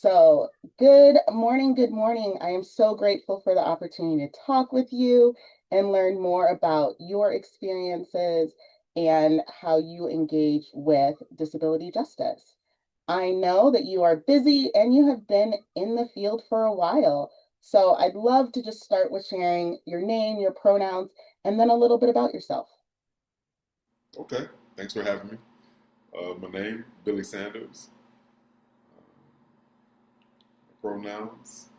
So, good morning. Good morning. I am so grateful for the opportunity to talk with you and learn more about your experiences and how you engage with disability justice. I know that you are busy and you have been in the field for a while. So, I'd love to just start with sharing your name, your pronouns, and then a little bit about yourself. Okay, thanks for having me. My name, Billy Sanders. Pronouns,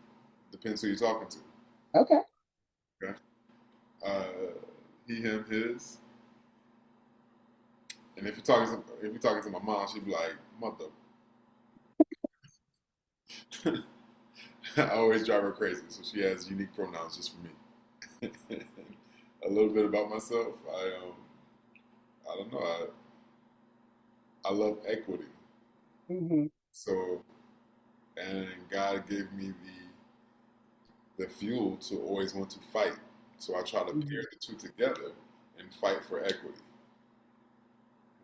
depends who you're talking to. Okay. Okay. He, him, his. And if you're talking to my mom, she'd be like, "Mother." I always drive her crazy, so she has unique pronouns just for me. A little bit about myself. I don't know. I love equity. Hmm. So, and God gave me the fuel to always want to fight. So I try to Hmm. pair the two together and fight for equity.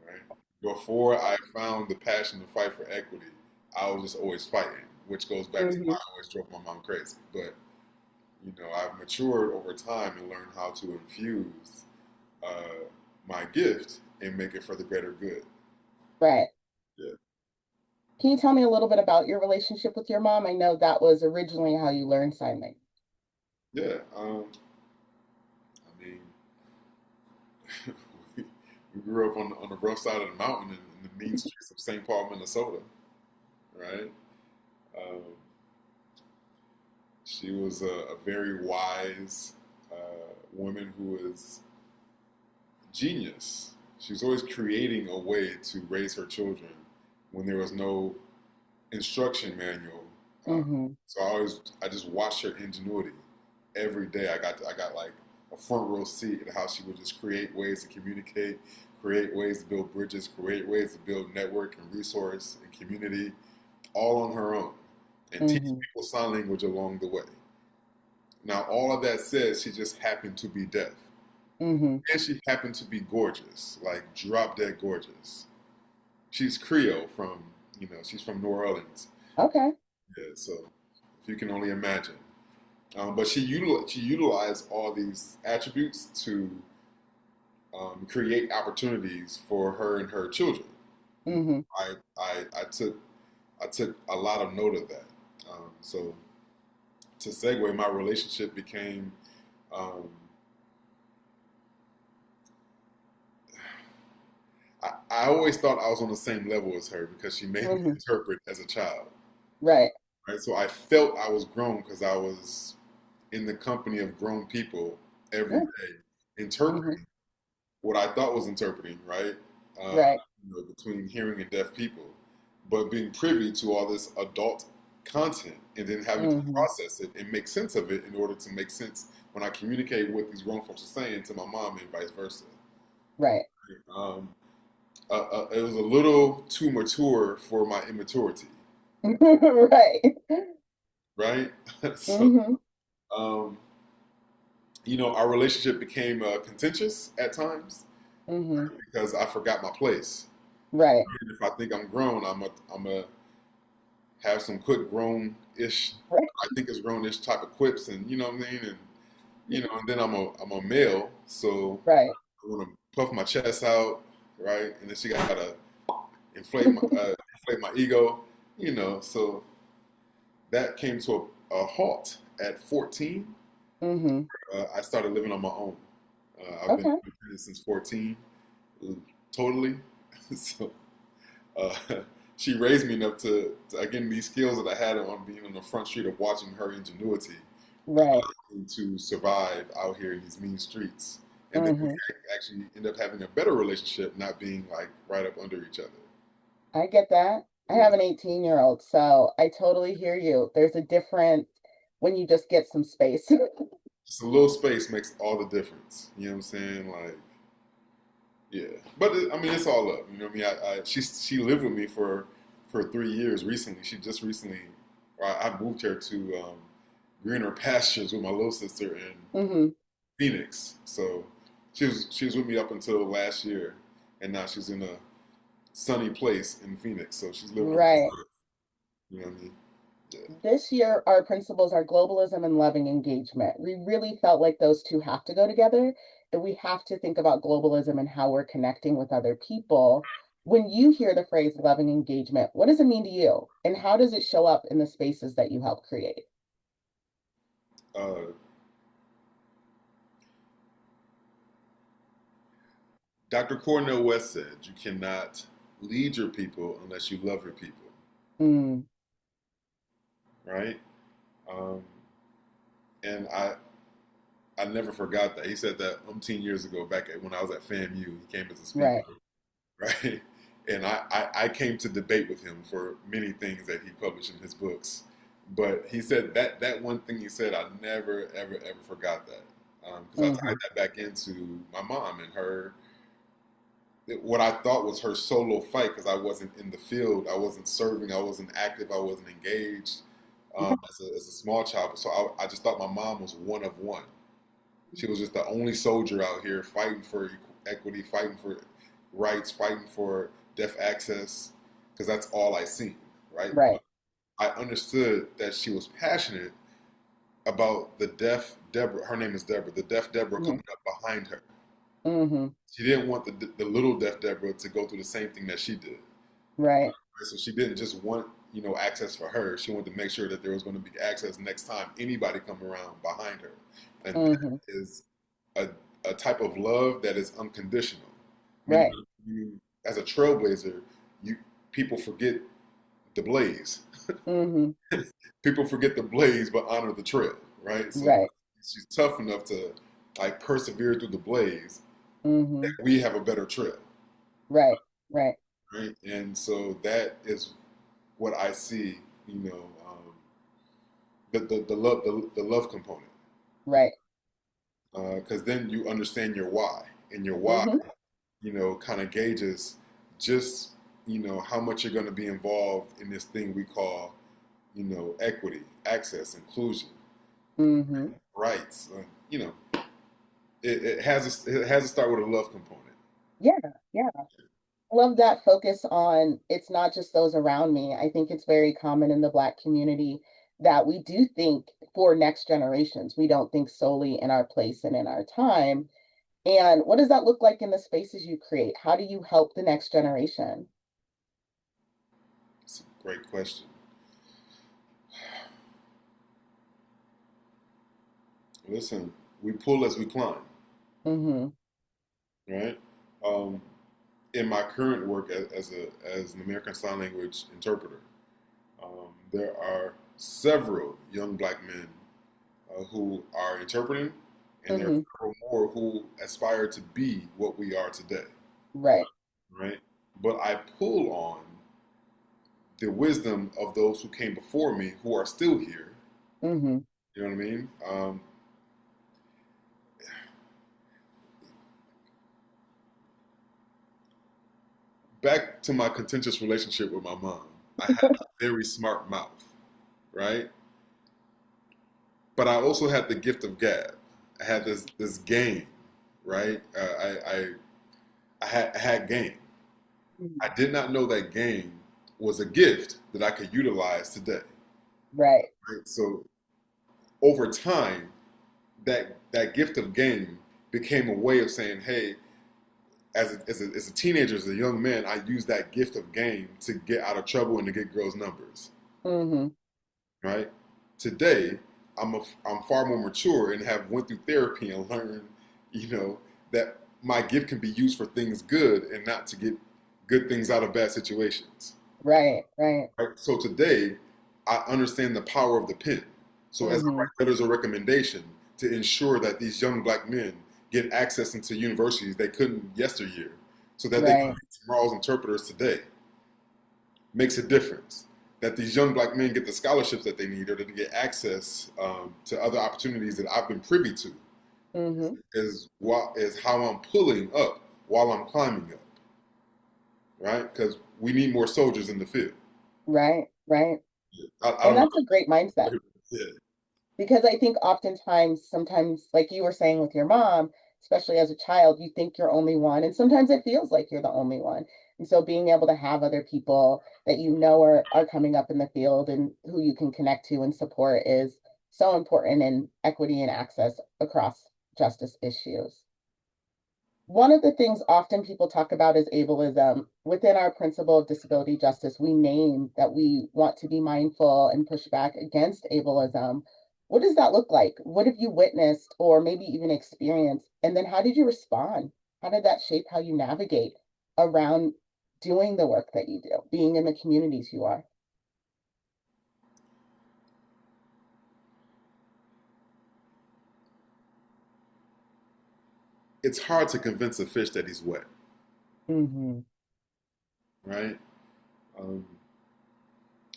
Right? Before I found the passion to fight for equity, I was just always fighting, which goes back to why Hmm. I always drove my mom crazy. But I've matured over time and learned how to infuse my gift and make it for the greater good. Right. Yeah, Can you tell me a little bit about your relationship with your mom? I know that was originally how you learned sign language. yeah. I mean, we, we grew up on the rough side of the mountain in the mean streets of St. Paul, Minnesota. Right. Um, she was a very wise woman who was genius. She was always creating a way to raise her children when there was no instruction manual. Uh, Mm-hmm. I just watched her ingenuity every day. I got like a front row seat at how she would just create ways to communicate, create ways to build bridges, create ways to build network and resource and community, all on her own, and teach Mm-hmm. people sign language along the way. Now, all of that said, she just happened to be deaf. Mm-hmm. And she happened to be gorgeous, like drop dead gorgeous. She's Creole from, she's from New Orleans. Okay. Yeah, so if you can only imagine. But she utilized all these attributes to create opportunities for her and her children. Mm-hmm. I took a lot of note of that. So to segue, my relationship became um, I always thought I was on the same level as her because she made me Mm-hmm. interpret as a child. Right. Right? So I felt I was grown because I was in the company of grown people every Yeah. day, Mm-hmm. interpreting what I thought was interpreting, right? Uh, Right. between hearing and deaf people, but being privy to all this adult content and then having to Mm-hmm. process it and make sense of it in order to make sense when I communicate what these grown folks are saying to my mom and vice versa. Right. Um, it was a little too mature for my immaturity, Right. right? So, Mm-hmm. um, our relationship became contentious at times Mm-hmm. because I forgot my place. Right. And if I think I'm grown, I'm a have some quick grown-ish, Right. I think it's grown-ish type of quips, and you know what I mean, and and then I'm a male, so Right. I want to puff my chest out, right, and then she got to inflate my ego, so that came to a halt at 14. Mm-hmm. I started living on my own. I've been Okay. independent since 14, totally. So uh, she raised me enough to, again, these skills that I had on being on the front street of watching her ingenuity Right. to survive out here in these mean streets. And then we Mm-hmm. actually end up having a better relationship, not being like right up under each other. I get that. I Yeah. have an 18-year-old, so I totally hear you. There's a difference when you just get some space. Just a little space makes all the difference. You know what I'm saying? Like, yeah. But I mean, it's all up. You know what I mean? She lived with me for 3 years recently. She just recently, I moved her to greener pastures with my little sister in Mm-hmm. Phoenix. So she was with me up until last year, and now she's in a sunny place in Phoenix. So she's living her best Right. life. You know what I mean? Yeah. This year, our principles are globalism and loving engagement. We really felt like those two have to go together, and we have to think about globalism and how we're connecting with other people. When you hear the phrase loving engagement, what does it mean to you? And how does it show up in the spaces that you help create? Uh, Dr. Cornel West said, "You cannot lead your people unless you love your people." Mm, Right? Um, and I never forgot that. He said that umpteen years ago, when I was at FAMU. He came as a speaker, right. right? And I came to debate with him for many things that he published in his books. But he said that one thing he said, I never, ever, ever forgot that. Because I Mm-hmm. tied that back into my mom and her, what I thought was her solo fight, because I wasn't in the field, I wasn't serving, I wasn't active, I wasn't engaged as a small child. So I just thought my mom was one of one. She was just the only soldier out here fighting for equity, fighting for rights, fighting for deaf access, because that's all I seen, right? Right. But I understood that she was passionate about the deaf Deborah. Her name is Deborah. The deaf Deborah Mm-hmm. coming up behind her. Mm-hmm. She didn't want the little deaf Deborah to go through the same thing that she did. Right. So she didn't just want access for her. She wanted to make sure that there was going to be access next time anybody come around behind her, and that Mm-hmm. is a, a type of love that is unconditional. Meaning, Right. as a trailblazer, you people forget the blaze. Mm-hmm. People forget the blaze, but honor the trail, right? So Right. she's tough enough to like persevere through the blaze. Mm-hmm. That we have a better trail, Right. Right. right? And so that is what I see. The love component, Right. because then you understand your why, and your why Mm-hmm. kind of gauges just how much you're going to be involved in this thing we call equity, access, inclusion, Mm-hmm. rights. It has to start with a love component. Yeah. Yeah. Love that focus on it's not just those around me. I think it's very common in the Black community that we do think for next generations. We don't think solely in our place and in our time. And what does that look like in the spaces you create? How do you help the next generation? It's a great question. Listen, we pull as we climb, Mm-hmm. right? Um, in my current work as an American Sign Language interpreter, there are several young black men who are interpreting, and there are Mm-hmm. several more who aspire to be what we are today, Right. right? But I pull on the wisdom of those who came before me who are still here. Mm-hmm. You know what I mean? Back to my contentious relationship with my mom, I had a very smart mouth, right? But I also had the gift of gab. I had this game, right? I had game. I did not know that game was a gift that I could utilize today. Right. Right? So over time, that gift of game became a way of saying, hey, as a teenager, as a young man, I used that gift of game to get out of trouble and to get girls' numbers. Mm-hmm. Right? Today, I'm far more mature and have went through therapy and learned, that my gift can be used for things good and not to get good things out of bad situations. Right. Right. Right? So today, I understand the power of the pen. So as I Mm-hmm. write letters of recommendation to ensure that these young black men get access into universities they couldn't yesteryear, so that they can Right. be tomorrow's interpreters today, makes a difference. That these young black men get the scholarships that they need, or to get access to other opportunities that I've been privy to, Mm-hmm. is how I'm pulling up while I'm climbing up, right? Because we need more soldiers in the field. Right. Right. I And don't know. that's a great mindset. Yeah. Because I think oftentimes, sometimes, like you were saying with your mom, especially as a child, you think you're only one. And sometimes it feels like you're the only one. And so being able to have other people that are coming up in the field and who you can connect to and support is so important in equity and access across justice issues. One of the things often people talk about is ableism. Within our principle of disability justice, we name that we want to be mindful and push back against ableism. What does that look like? What have you witnessed or maybe even experienced? And then how did you respond? How did that shape how you navigate around doing the work that you do, being in the communities you are? It's hard to convince a fish that he's wet, Mm-hmm. right? Um,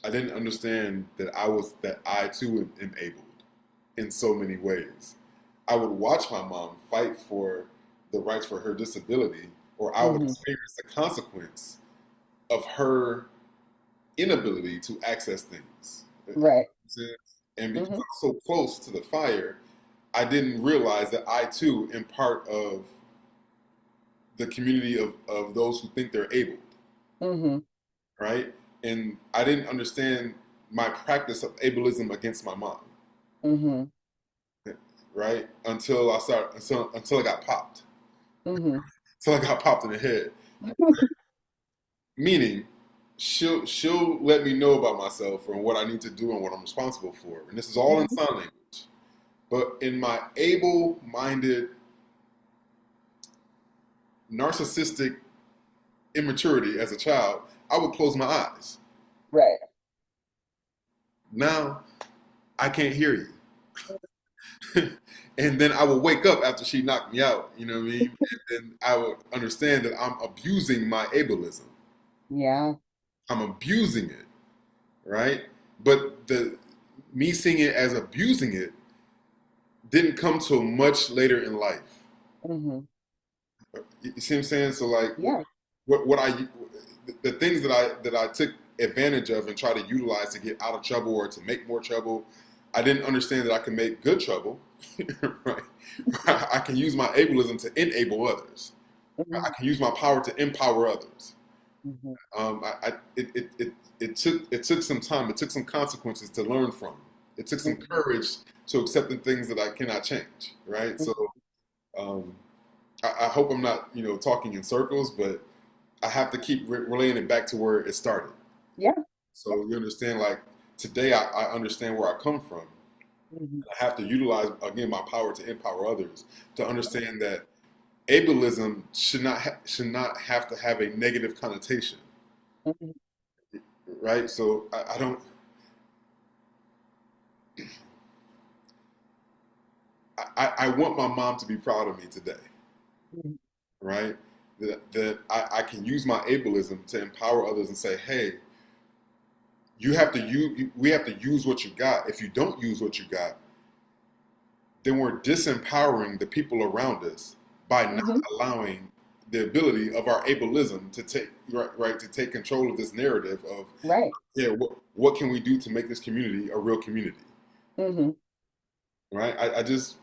I didn't understand that I too am abled in so many ways. I would watch my mom fight for the rights for her disability, or I would Mm-hmm. experience the consequence of her inability to access things. Right. And because Mm-hmm. I'm so close to the fire, I didn't realize that I too am part of the community of those who think they're able, Mm-hmm. right? And I didn't understand my practice of ableism against my mom, Mm-hmm. right? Until I got popped. Mm-hmm. Until I got popped in the head. Meaning, she'll let me know about myself and what I need to do and what I'm responsible for. And this is all in Mm-hmm. sign language. But in my able-minded, narcissistic immaturity as a child, I would close my eyes. Right. Now I can't hear you. And then I would wake up after she knocked me out, you know what I mean? And then I would understand that I'm abusing my ableism. Yeah. I'm abusing it, right? But the me seeing it as abusing it didn't come till much later in life. Mm-hmm. You see what I'm saying? So like, Yeah. what I the things that I took advantage of and try to utilize to get out of trouble or to make more trouble, I didn't understand that I can make good trouble. Right? I can use my ableism to enable others. I Mm-hmm. can use my power to empower others. Mm-hmm. It took some time. It took some consequences to learn from. It took some Mm-hmm. courage to accept the things that I cannot change. Right. So um, I hope I'm not talking in circles, but I have to keep relaying it back to where it started. Yeah. So you understand, like today, I understand where I come from. Mm-hmm. I have to utilize again my power to empower others to understand that ableism should not have to have a negative connotation, Mm-hmm. right? So I don't. I want my mom to be proud of me today, Mm-hmm. right? That I can use my ableism to empower others and say, hey, we have to use what you got. If you don't use what you got, then we're disempowering the people around us by not Mm-hmm. allowing the ability of our ableism to take right to take control of this narrative of Right. yeah what can we do to make this community a real community, Mm-hmm. right? I just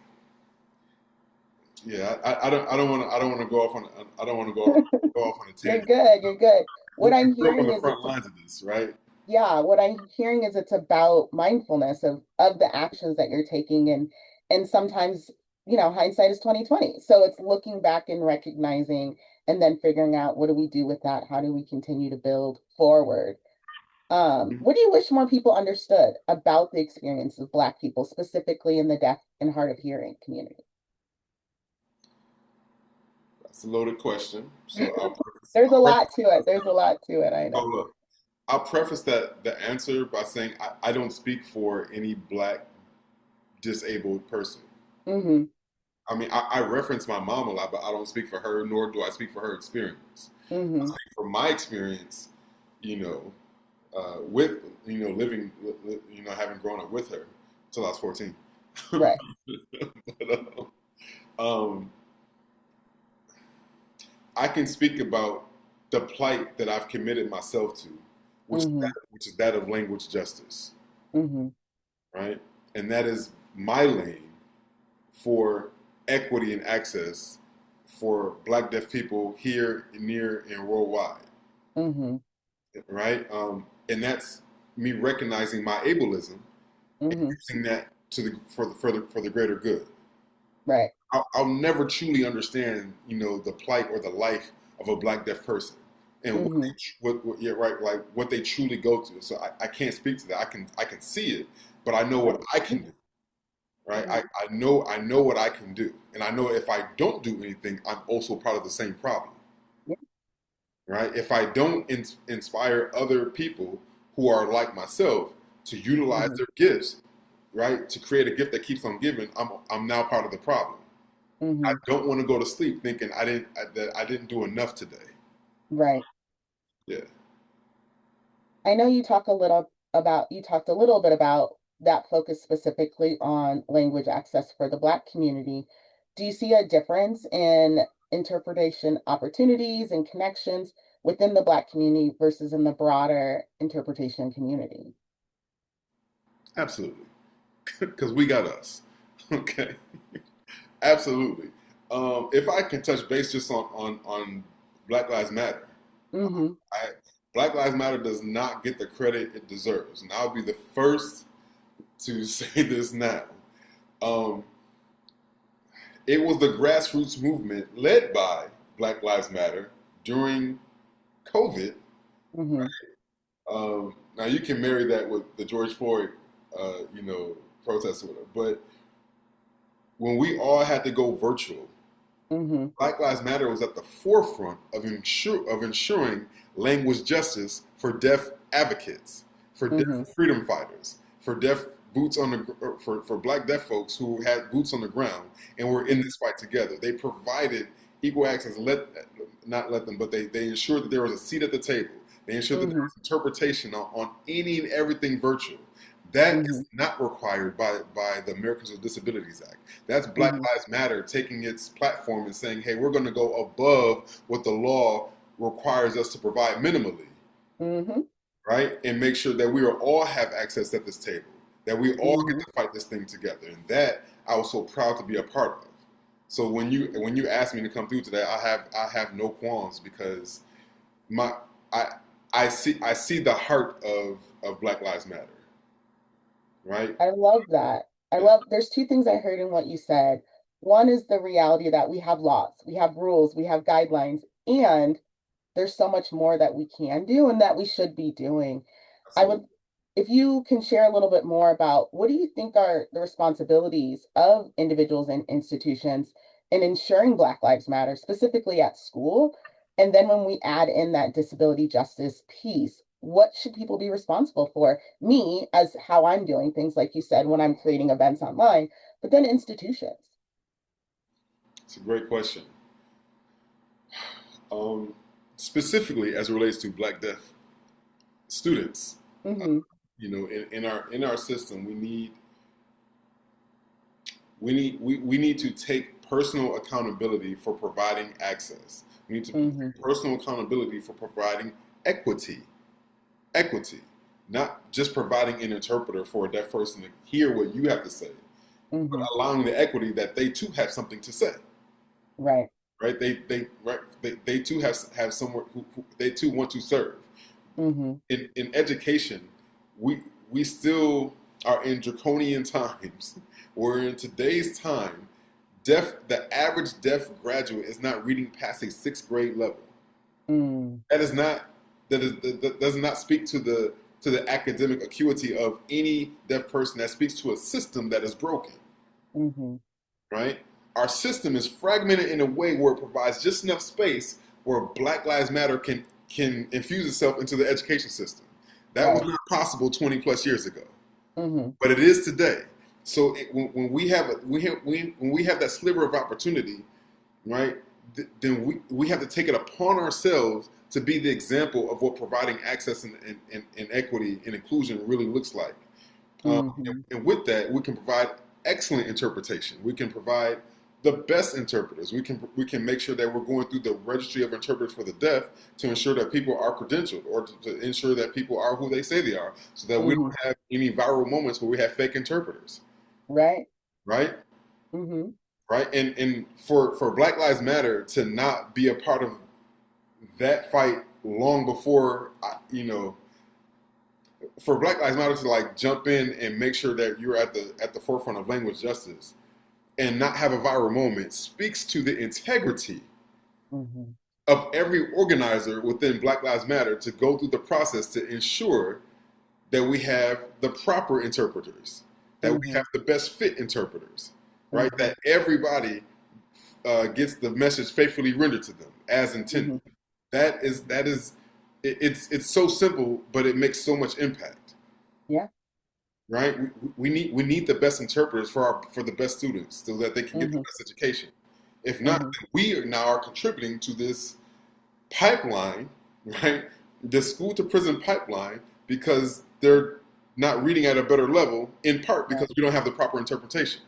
yeah I don't want to go off on I don't want to go off on a You're tangent. good. You're good. We What I'm grew up on hearing the is front lines of this, right? what I'm hearing is it's about mindfulness of the actions that you're taking and sometimes, hindsight is 2020. So it's looking back and recognizing and then figuring out what do we do with that? How do we continue to build forward? What do you wish more people understood about the experience of Black people, specifically in the deaf and hard of hearing community? That's a loaded question. So There's a lot to it. There's a lot to it. I know. so look, I'll preface that the answer by saying I don't speak for any black disabled person. Mm-hmm. I mean, I reference my mom a lot, but I don't speak for her, nor do I speak for her experience. I Mm-hmm. speak for my experience, you know, with living, having grown up with her until I was 14. Right. But, um, I can speak about the plight that I've committed myself to, Mm-hmm. which is that of language justice, Mm-hmm. right? And that is my lane for equity and access for Black deaf people here, near, and worldwide. Mm-hmm. right? And that's me recognizing my ableism and Mm-hmm. using that to the greater good. Right. I'll never truly understand, the plight or the life of a black deaf person and Mm-hmm. yeah, right, like what they truly go through. So I can't speak to that. I can see it, but I know what I can do, right? Mm-hmm. I know what I can do, and I know if I don't do anything, I'm also part of the same problem, Yeah. right? If I don't inspire other people who are like myself to utilize Mm-hmm. their gifts, right, to create a gift that keeps on giving, I'm now part of the problem. I Mm-hmm. don't want to go to sleep thinking that I didn't do enough today. Right. Yeah, I know you talked a little bit about that focus specifically on language access for the Black community. Do you see a difference in interpretation opportunities and connections within the Black community versus in the broader interpretation community? absolutely, because we got us. Okay, absolutely. If I can touch base just on Black Lives Matter, Mm-hmm. I, Black Lives Matter does not get the credit it deserves, and I'll be the first to say this now. Um, it was the grassroots movement led by Black Lives Matter during COVID. Mm-hmm. Now you can marry that with the George Floyd, protests or whatever. But when we all had to go virtual, Mm-hmm. Black Lives Matter was at the forefront of ensuring language justice for deaf advocates, for deaf Mm-hmm. freedom fighters, for deaf boots on the for Black deaf folks who had boots on the ground and were in this fight together. They provided equal access, not let them, but they ensured that there was a seat at the table. They ensured that there Mm-hmm. was interpretation on any and everything virtual. That Mm-hmm. is not required by the Americans with Disabilities Act. That's Black Mm-hmm. Lives Matter taking its platform and saying, hey, we're going to go above what the law requires us to provide minimally, Mm-hmm. right? And make sure that we are all have access at this table, that we all get Mm-hmm. to fight this thing together. And that I was so proud to be a part of. So when you asked me to come through today, I have no qualms because my I I see the heart of Black Lives Matter, right? I love that. Yeah, There's two things I heard in what you said. One is the reality that we have laws, we have rules, we have guidelines, and there's so much more that we can do and that we should be doing. I absolutely. would, if you can share a little bit more about what do you think are the responsibilities of individuals and institutions in ensuring Black Lives Matter, specifically at school? And then when we add in that disability justice piece, what should people be responsible for? Me, as how I'm doing things, like you said, when I'm creating events online, but then institutions. It's a great question. Um, Specifically as it relates to Black deaf students, Mm-hmm. in our system, we need to take personal accountability for providing access. We need to Mm-hmm. take personal accountability for providing equity. Equity, not just providing an interpreter for a deaf person to hear what you have to say, but Mm-hmm. allowing the equity that they too have something to say. Right. Right? They too have somewhere who they too want to serve. Mm-hmm. In education, we still are in draconian times where in today's time, the average deaf graduate is not reading past a sixth grade level. Mm-hmm. That is not that does not speak to the academic acuity of any deaf person. That speaks to a system that is broken. Mm-hmm. Right? Our system is fragmented in a way where it provides just enough space where Black Lives Matter can infuse itself into the education system. That was Right. not possible 20 plus years ago, Mm-hmm. but it is today. So when we have that sliver of opportunity, right? Then we have to take it upon ourselves to be the example of what providing access and equity and inclusion really looks like. Mm-hmm. And with that, we can provide excellent interpretation. We can provide the best interpreters. We can make sure that we're going through the registry of interpreters for the deaf to ensure that people are credentialed or to ensure that people are who they say they are, so that we Mm-hmm. don't have any viral moments where we have fake interpreters, Right. right? Mm-hmm. Right? And for Black Lives Matter to not be a part of that fight long before for Black Lives Matter to like jump in and make sure that you're at the forefront of language justice and not have a viral moment speaks to the integrity Mm-hmm. of every organizer within Black Lives Matter to go through the process to ensure that we have the proper interpreters, that we Mm-hmm. have the best fit interpreters, right? Mm-hmm. That everybody gets the message faithfully rendered to them as intended. Mm-hmm. It's so simple, but it makes so much impact, Yeah. right? We need the best interpreters for the best students so that they can get the Mm-hmm. best education. If not, Mm-hmm. we now are contributing to this pipeline, right? The school to prison pipeline because they're not reading at a better level, in part because Right. we don't have the proper interpretation,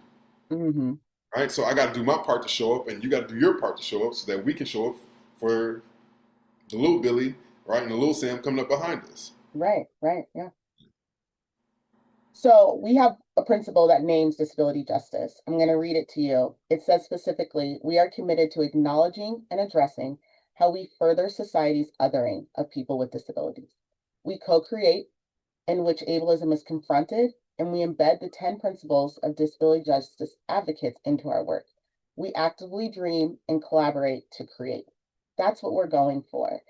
Mm-hmm. right? So I got to do my part to show up, and you got to do your part to show up, so that we can show up for the little Billy, right, and the little Sam coming up behind us. Right. Right. Yeah. So we have a principle that names disability justice. I'm going to read it to you. It says specifically, we are committed to acknowledging and addressing how we further society's othering of people with disabilities. We co-create in which ableism is confronted, and we embed the 10 principles of disability justice advocates into our work. We actively dream and collaborate to create. That's what we're going for.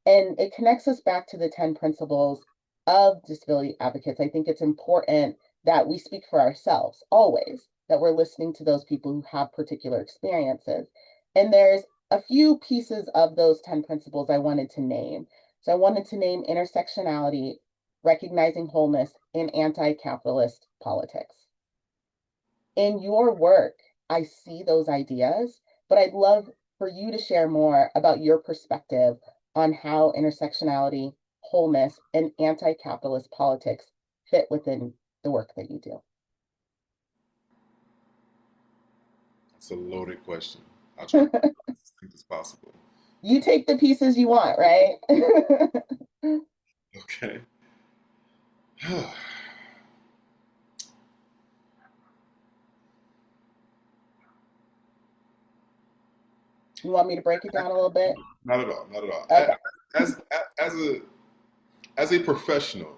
And it connects us back to the 10 principles of disability advocates. I think it's important that we speak for ourselves always, that we're listening to those people who have particular experiences. And there's a few pieces of those 10 principles I wanted to name. So I wanted to name intersectionality, recognizing wholeness, and anti-capitalist politics. In your work, I see those ideas, but I'd love for you to share more about your perspective on how intersectionality, wholeness, and anti-capitalist politics fit within the work that you do. It's a loaded question. I'll try to be as succinct as possible. You take the pieces you want, right? Okay. You want me to break it down a little bit? Not at all. Not at all. Okay. As as a as a professional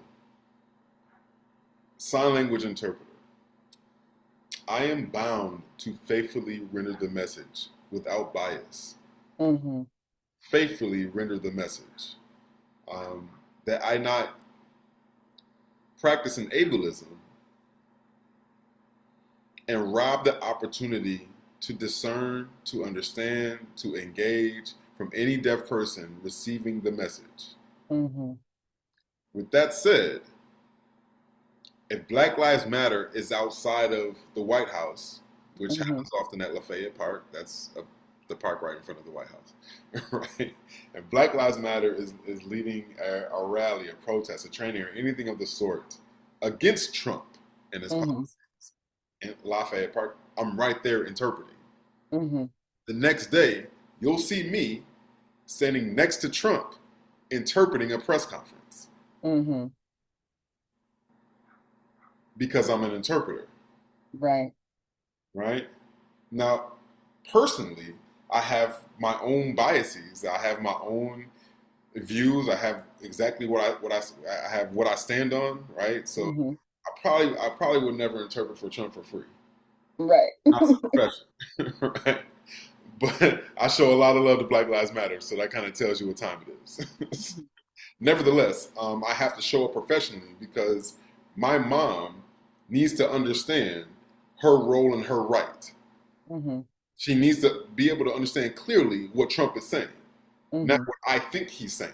sign language interpreter, I am bound to faithfully render the message without bias. Mm-hmm. Faithfully render the message. That I not practice an ableism and rob the opportunity to discern, to understand, to engage from any deaf person receiving the message. Mm-hmm. With that said, if Black Lives Matter is outside of the White House, which Mm-hmm. happens often at Lafayette Park, the park right in front of the White House, right? And Black Lives Matter is leading a rally, a protest, a training, or anything of the sort against Trump and his Mm-hmm. policies in Lafayette Park, I'm right there interpreting. Mm-hmm. The next day, you'll see me standing next to Trump interpreting a press conference Mm-hmm. because I'm an interpreter, Right. right? Now, personally, I have my own biases. I have my own views. I have exactly I have what I stand on, right? So Mm-hmm. I probably would never interpret for Trump for free. Right. Not as a profession, right? But I show a lot of love to Black Lives Matter, so that kind of tells you what time it is. Nevertheless, I have to show up professionally because my mom needs to understand her role and her right. Mm-hmm. She needs to be able to understand clearly what Trump is saying, not Mm-hmm. what I think he's saying.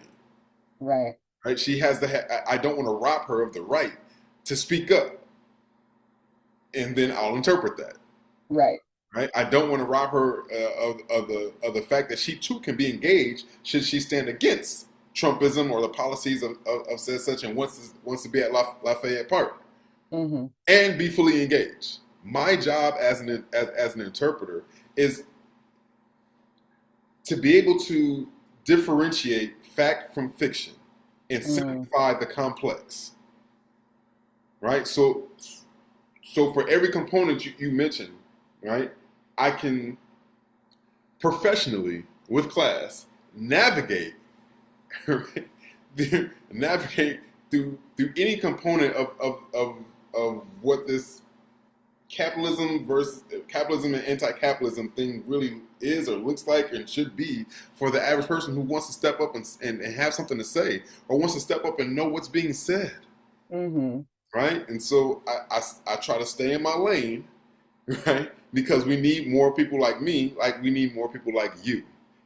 Right. Right? She has the. I don't want to rob her of the right to speak up, and then I'll interpret that. Right. Right? I don't want to rob her of the fact that she too can be engaged should she stand against Trumpism or the policies of such and wants to be at Lafayette Park Mm-hmm. and be fully engaged. My job as an interpreter is to be able to differentiate fact from fiction and Mm. simplify the complex. Right? So for every component you mentioned, right, I can professionally with class navigate right? Navigate through any component of what this capitalism and anti-capitalism thing really is or looks like and should be for the average person who wants to step up and have something to say or wants to step up and know what's being said, Mm-hmm. right? And so I try to stay in my lane, right? Because we need more people like me, like we need more people like you.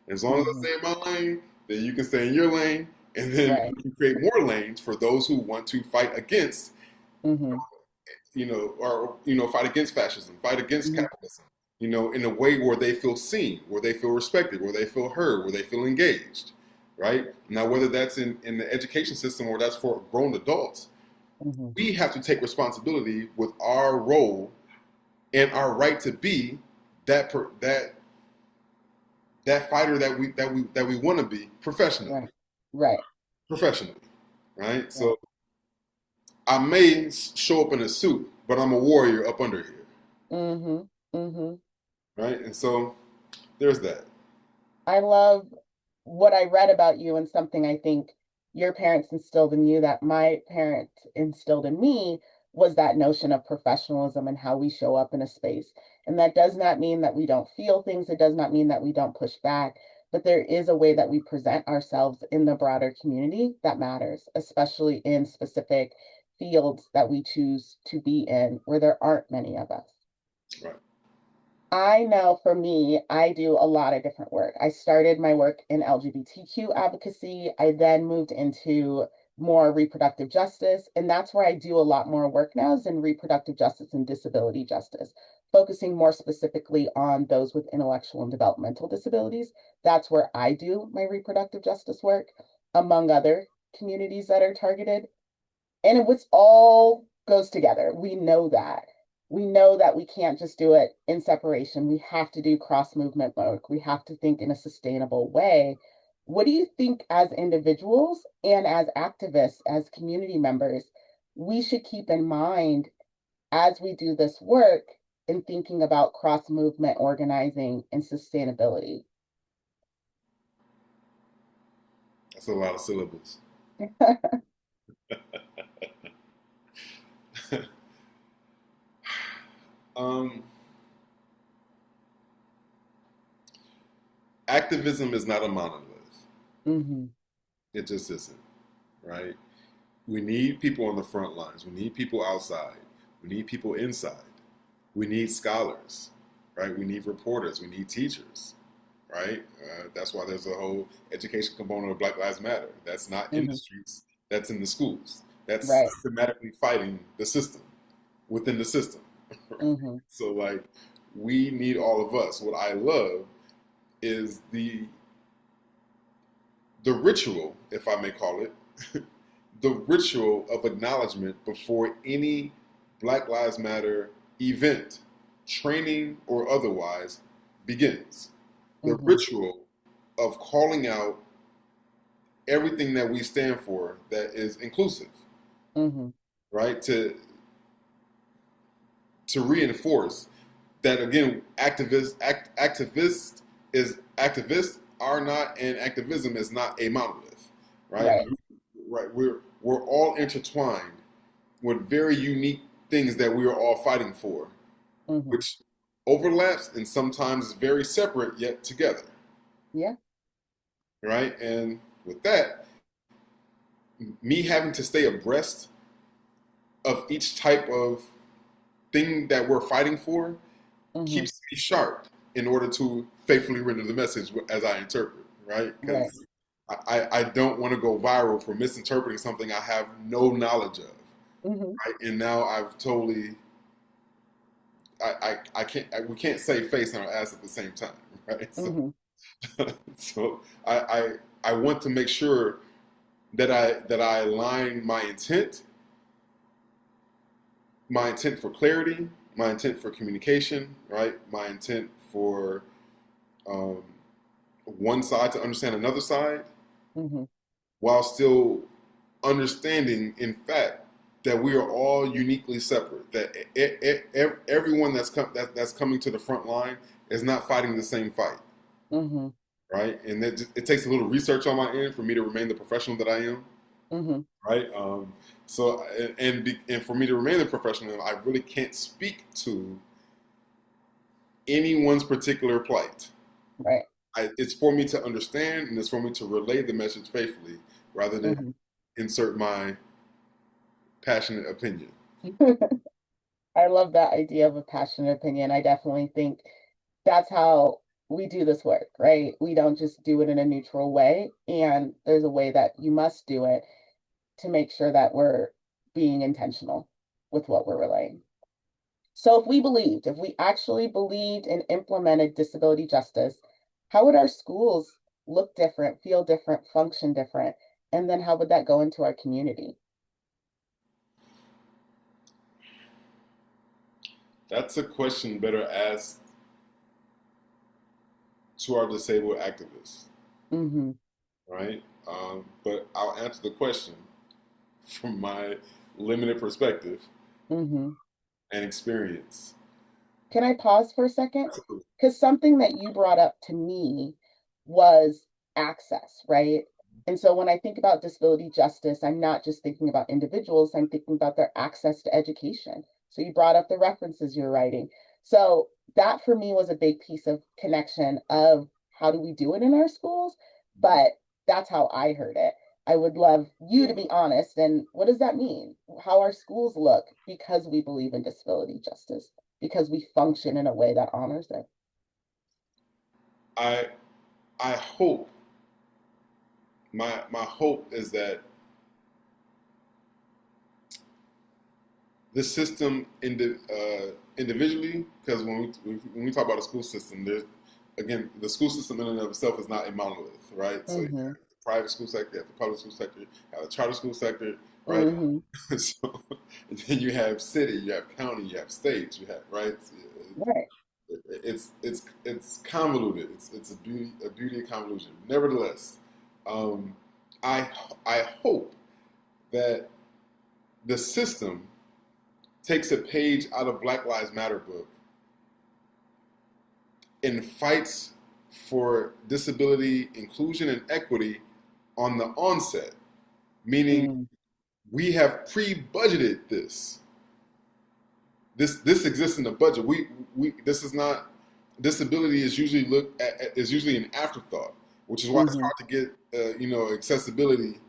As long as I Mm-hmm. stay in my lane, then you can stay in your lane, and then Right. we can create more lanes for those who want to fight against, Mm-hmm. fight against fascism, fight against Mm-hmm. capitalism, in a way where they feel seen, where they feel respected, where they feel heard, where they feel engaged, right? Now, whether that's in the education system or that's for grown adults, Mm-hmm. we have to take responsibility with our role and our right to be that fighter that we want to be Right. professionally, Right. professionally, right? Right. So I may show up in a suit, but I'm a warrior up under here, Mm-hmm. Mm-hmm. right? And so there's that. I love what I read about you and something I think your parents instilled in you that my parents instilled in me was that notion of professionalism and how we show up in a space. And that does not mean that we don't feel things. It does not mean that we don't push back, but there is a way that we present ourselves in the broader community that matters, especially in specific fields that we choose to be in where there aren't many of us. Right. I know for me, I do a lot of different work. I started my work in LGBTQ advocacy. I then moved into more reproductive justice. And that's where I do a lot more work now is in reproductive justice and disability justice, focusing more specifically on those with intellectual and developmental disabilities. That's where I do my reproductive justice work, among other communities that are targeted. And it was all goes together. We know that. We know that we can't just do it in separation. We have to do cross movement work. We have to think in a sustainable way. What do you think as individuals and as activists, as community members, we should keep in mind as we do this work in thinking about cross movement organizing and sustainability? That's a lot of syllables. um, Activism is not a monolith. Hmm. It just isn't, right? We need people on the front lines. We need people outside. We need people inside. We need scholars, right? We need reporters. We need teachers, right? That's why there's a whole education component of Black Lives Matter. That's not in the Hmm. streets. That's in the schools. That's Right. systematically fighting the system within the system. Hmm. So like, we need all of us. What I love is the ritual, if I may call it, the ritual of acknowledgement before any Black Lives Matter event, training or otherwise, begins. The Hmm. ritual of calling out everything that we stand for that is inclusive, Hmm. right? To reinforce that again, activists are not, and activism is not a monolith, right? Right. Right. We're all intertwined with very unique things that we are all fighting for, Hmm. which overlaps and sometimes is very separate yet together, Yeah. right? And with that, me having to stay abreast of each type of thing that we're fighting for Hmm. keeps me sharp in order to faithfully render the message as I interpret, right? Right. Because I don't want to go viral for misinterpreting something I have no knowledge of, Hmm. right? And now I've totally, I can't, we can't say face on our ass at the same time, right? So, Hmm. so I want to make sure that I align my intent for clarity, my intent for communication, right? My intent for um, one side to understand another side, Hmm. while still understanding, in fact, that we are all uniquely separate. That everyone that's coming to the front line is not fighting the same fight, Hmm. right? And it takes a little research on my end for me to remain the professional that I am, Hmm. right? So and for me to remain the professional, I really can't speak to anyone's particular plight. Right. It's for me to understand and it's for me to relay the message faithfully rather than Hmm. insert my passionate opinion. I love that idea of a passionate opinion. I definitely think that's how we do this work, right? We don't just do it in a neutral way. And there's a way that you must do it to make sure that we're being intentional with what we're relaying. So if we actually believed and implemented disability justice, how would our schools look different, feel different, function different? And then how would that go into our community? That's a question better asked to our disabled activists, Hmm. right? But I'll answer the question from my limited perspective Hmm. and experience. Can I pause for a second? Absolutely. Because something that you brought up to me was access, right? And so when I think about disability justice, I'm not just thinking about individuals, I'm thinking about their access to education. So you brought up the references you're writing. So that for me was a big piece of connection of how do we do it in our schools? But that's how I heard it. I would love you to be honest. And what does that mean? How our schools look because we believe in disability justice, because we function in a way that honors it. I I hope my hope is that the system individually, because when we talk about a school system, there's again the school system in and of itself is not a monolith, right? So you Mm-hmm. have the private school sector, you have the public school sector, you have the charter school sector, right? Mm-hmm. So then you have city, you have county, you have states, you have right. Right. It's convoluted. It's a beauty of convolution. Nevertheless, um, I I hope that the system takes a page out of Black Lives Matter book and fights for disability inclusion and equity on the onset, meaning Mm-hmm. we have pre-budgeted this. This exists in the budget. We this is not disability is usually looked at is usually an afterthought, which is why it's Mm-hmm. hard to get accessibility.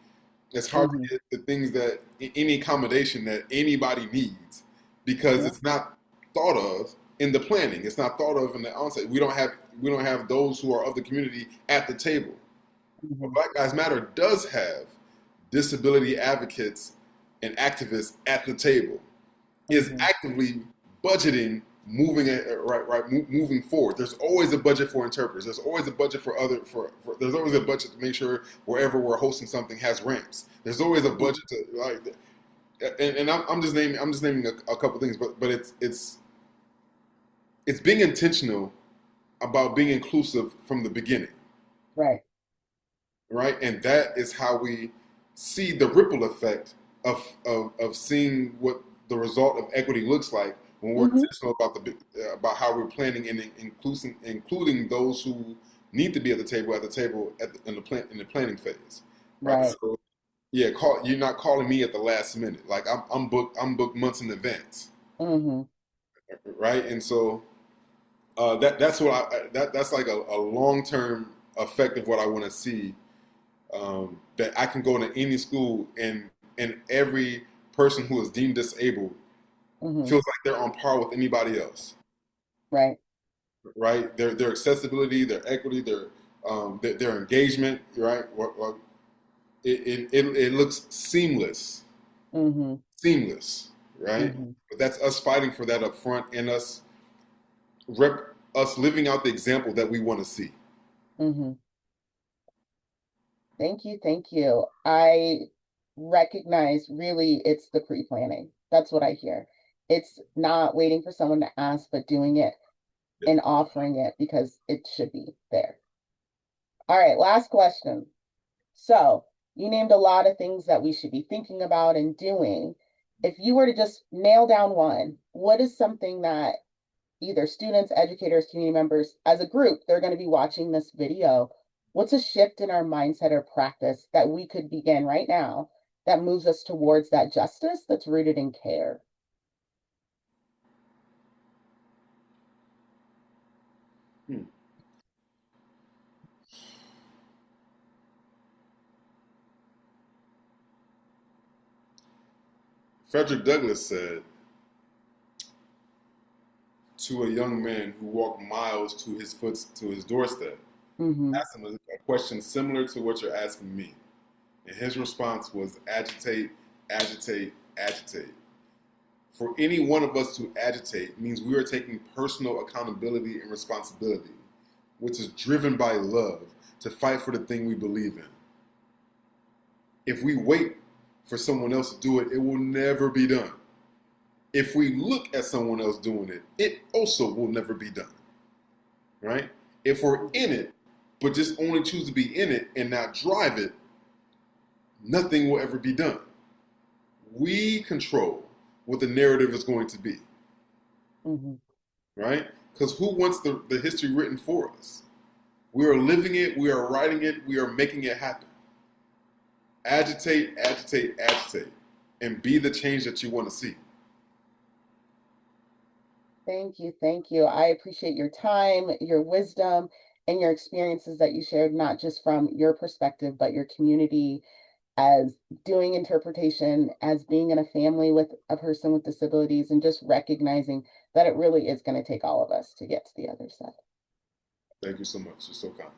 It's hard Mm-hmm. to get the things that any accommodation that anybody needs because Yeah. it's not thought of in the planning. It's not thought of in the onset. We don't have those who are of the community at the table. But Mm-hmm. Black Lives Matter does have disability advocates and activists at the table. Is Mm-hmm. actively budgeting moving it moving forward. There's always a budget for interpreters. There's always a budget for there's always a budget to make sure wherever we're hosting something has ramps. There's always a budget to like and I'm just naming a couple things, but it's being intentional about being inclusive from the beginning, Right. right? And that is how we see the ripple effect of seeing what the result of equity looks like when we're Mm-hmm. intentional about how we're planning and including those who need to be at the table in the planning phase, right? Right. So yeah, you're not calling me at the last minute. Like I'm booked months in advance, Mm-hmm. right? And so that's what that's like a long term effect of what I want to see, that I can go into any school and every person who is deemed disabled Mm-hmm. feels like they're on par with anybody else, Right. right? Their accessibility, their equity, their engagement, right? It looks Mm-hmm. seamless, right? Mm-hmm. But that's us fighting for that up front and us living out the example that we want to see. Mm-hmm. Thank you. Thank you. I recognize really it's the pre-planning. That's what I hear. It's not waiting for someone to ask, but doing it and offering it because it should be there. All right, last question. So you named a lot of things that we should be thinking about and doing. If you were to just nail down one, what is something that either students, educators, community members, as a group, they're going to be watching this video. What's a shift in our mindset or practice that we could begin right now that moves us towards that justice that's rooted in care? Hmm. Frederick Douglass said to a young man who walked miles to his doorstep, Mm-hmm. asked him a question similar to what you're asking me. And his response was agitate, agitate, agitate. For any one of us to agitate means we are taking personal accountability and responsibility, which is driven by love to fight for the thing we believe in. If we wait for someone else to do it, it will never be done. If we look at someone else doing it, it also will never be done. Right? If we're in it, but just only choose to be in it and not drive it, nothing will ever be done. We control what the narrative is going to be, Mm-hmm. right? Because who wants the history written for us? We are living it, we are writing it, we are making it happen. Agitate, agitate, agitate, and be the change that you want to see. Thank you. Thank you. I appreciate your time, your wisdom, and your experiences that you shared, not just from your perspective, but your community as doing interpretation, as being in a family with a person with disabilities, and just recognizing that it really is going to take all of us to get to the other side. Thank you so much. You're so kind.